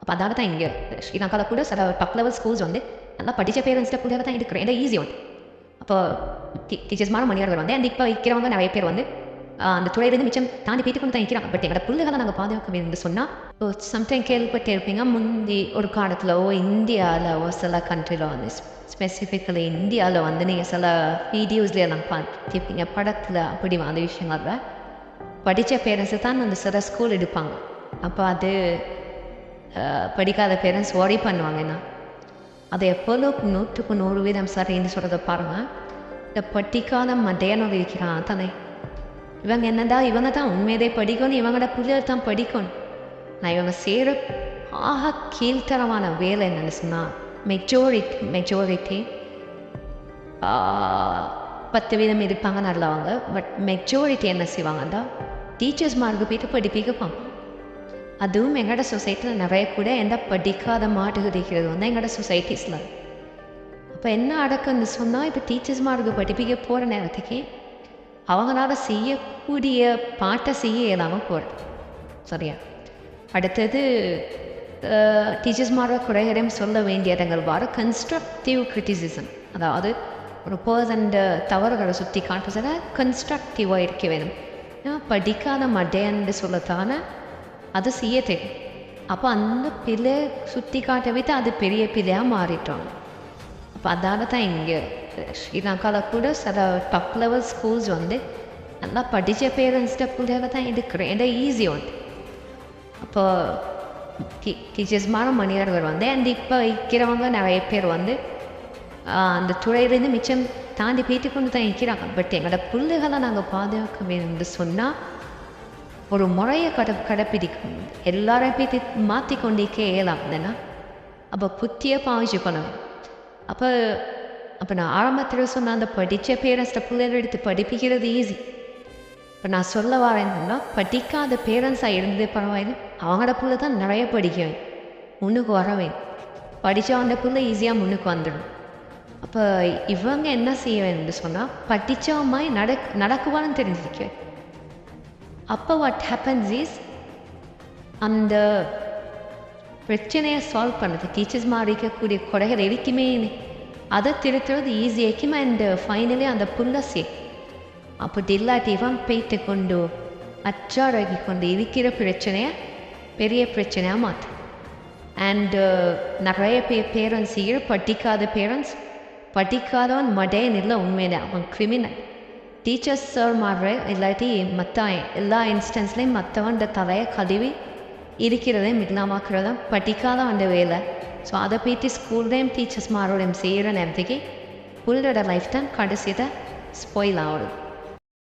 அப்போ அதால தான் இங்கே ஸ்ரீலங்காவில் கூட சில டாப் லெவல் ஸ்கூல்ஸ் வந்து நல்லா படித்த பேரண்ட்ஸ்ட பிள்ளைகள் தான் இருக்கிறேன். ஏன்னா ஈஸி வந்து அப்போ டீச்சர்ஸ்மான மணியாளர்கள் வந்து அந்த இப்போ வைக்கிறவங்க நிறைய பேர் வந்து அந்த துறையிலேருந்து மிச்சம் தாண்டி போயிட்டு கொண்டு தான் இருக்கிறாங்க. பட் எங்களோட பிள்ளைகளை நாங்கள் பாதுகாக்க வேண்டும் சொன்னால் சம்டைம் கேள்விப்பட்டு இருப்பீங்க, முந்தி ஒரு காலத்தில் இந்தியாவில் சில கண்ட்ரியில் வந்து ஸ்பெசிஃபிக்கலி இந்தியாவில் வந்து நீங்கள் சில வீடியோஸ்ல எல்லாம் பார்த்துருப்பீங்க, படத்தில் அப்படி அந்த விஷயங்களில் படித்த பேரண்ட்ஸு தான் அந்த சில ஸ்கூல் எடுப்பாங்க. அப்போ அது படிக்காத பேரண்ட்ஸ் ஒரி பண்ணுவாங்கன்னா அதை எப்போதோ 100% சரின்னு சொல்கிறத பாருங்கள். இந்த படிக்காத மடையனோடு இருக்கிறான் தானே, இவங்க தான் உண்மையதே படிக்கணும், இவங்களோட பிள்ளைகள் தான் படிக்கணும். நான் இவங்க செய்கிற ஆக கீழ்த்தரமான வேலை என்னென்னு சொன்னால் மெஜாரிட்டி 10% இருப்பாங்க நல்லவங்க. பட் மெஜாரிட்டி என்ன செய்வாங்கன்னா டீச்சர்ஸ் மார்க்கு போய்ட்டு படிப்பிக்கப்பாங்க. அதுவும் எங்களோட சொசைட்டியில் நிறைய கூட எந்த படிக்காத மாட்டுக்கு இருக்கிறது வந்து எங்களோட சொசைட்டிஸில். அப்போ என்ன அடக்கம்னு சொன்னால் இப்போ டீச்சர்ஸ் மார்க்கு படிப்பிக்க போகிற நேரத்துக்கு அவங்களால செய்யக்கூடிய பாட்டை செய்ய இயலாமல் போகிறது. சரியா? அடுத்தது டீச்சர்ஸ் மார்க்க குறைகளையும் சொல்ல வேண்டிய இடங்கள் வர கன்ஸ்ட்ரக்டிவ் கிரிட்டிசிசம், அதாவது ஒரு பர்சன் தவறுகளை சுற்றி காட்டுறதுல கன்ஸ்ட்ரக்டிவாக இருக்க வேணும். படிக்காத மடையன்னு சொல்லத்தானே அது செய்ய தெரியும். அப்போ அந்த பிள்ளை சுற்றி காட்ட வைத்து அது பெரிய பிள்ளையாக மாறிட்டோம். அப்போ அதால் தான் இங்கே ஸ்ரீலங்காவில் கூட சில டாப் லெவல் ஸ்கூல்ஸ் வந்து நல்லா படித்த பேரண்ட்ஸ்ட பிள்ளைகளை தான் எடுக்கிறேன். ஏன்னா ஈஸி வந்து அப்போ டீச்சர்ஸ்மான மணியாளர்கள் வந்து அந்த இப்போ வைக்கிறவங்க நிறைய பேர் வந்து அந்த துறையிலேருந்து மிச்சம் தாண்டி போய்ட்டு கொண்டு தான் இருக்கிறாங்க. பட் எங்களோட பிள்ளைகளை நாங்கள் பாதுகாக்க வேண்டும் சொன்னால் ஒரு முறையை கடைப்பிடிக்கணும். எல்லாரையும் போய்ட்டு மாற்றி கொண்டிருக்கே இயலாம் இல்லைன்னா அப்போ புத்தியை பாவிச்சுக்கணும். அப்போ நான் ஆரம்பத்தில் சொன்ன அந்த படித்த பேரண்ட்ஸ்ட பிள்ளைகள் எடுத்து படிப்பிக்கிறது ஈஸி. இப்போ நான் சொல்ல வரேன்னா படிக்காத பேரண்ட்ஸாக இருந்ததே பரவாயில்லை, அவங்களோட பிள்ளை தான் நிறைய படிக்கவேன், முன்னுக்கு வரவேன். படித்தா அந்த பிள்ளை ஈஸியாக முன்னுக்கு வந்துடும். அப்போ இவங்க என்ன செய்ய வேணும்னு சொன்னால் படித்தவமாய் நடக்குவான்னு தெரிஞ்சிருக்கேன். அப்போ வாட் ஹேப்பன்ஸ் இஸ் அந்த பிரச்சனையை சால்வ் பண்ணுறது டீச்சர்ஸ் மாதிரி இருக்கக்கூடிய கொடைகள் எதுக்குமே அதை திருத்துறது ஈஸியாக்கும். அண்ட் ஃபைனலி அந்த புள்ள அப்படி இல்லாட்டி இவன் போய்ட்டு கொண்டு அச்சாராக்கி கொண்டு இருக்கிற பிரச்சனையை பெரிய பிரச்சனையாக மாற்றும். அண்டு நிறைய பேரண்ட்ஸ் படிக்காத பேரண்ட்ஸ் படிக்காதவன் மடையன் இல்லை, உண்மையில அவன் கிரிமினல். டீச்சர்ஸ் சார் மாறுற இல்லாட்டி மற்ற எல்லா இன்ஸ்டன்ஸ்லேயும் மற்றவன் தலையை கழுவி இருக்கிறதையும் இல்லாமக்கிறதும் படிக்காத அந்த வேலை. ஸோ அதை போய்ட்டு ஸ்கூல்லையும் டீச்சர்ஸ் மாரோடையும் செய்கிற நேரத்துக்கு புள்ளோட லைஃப் தான் கடைசியில் ஸ்பாயில் ஆகுது.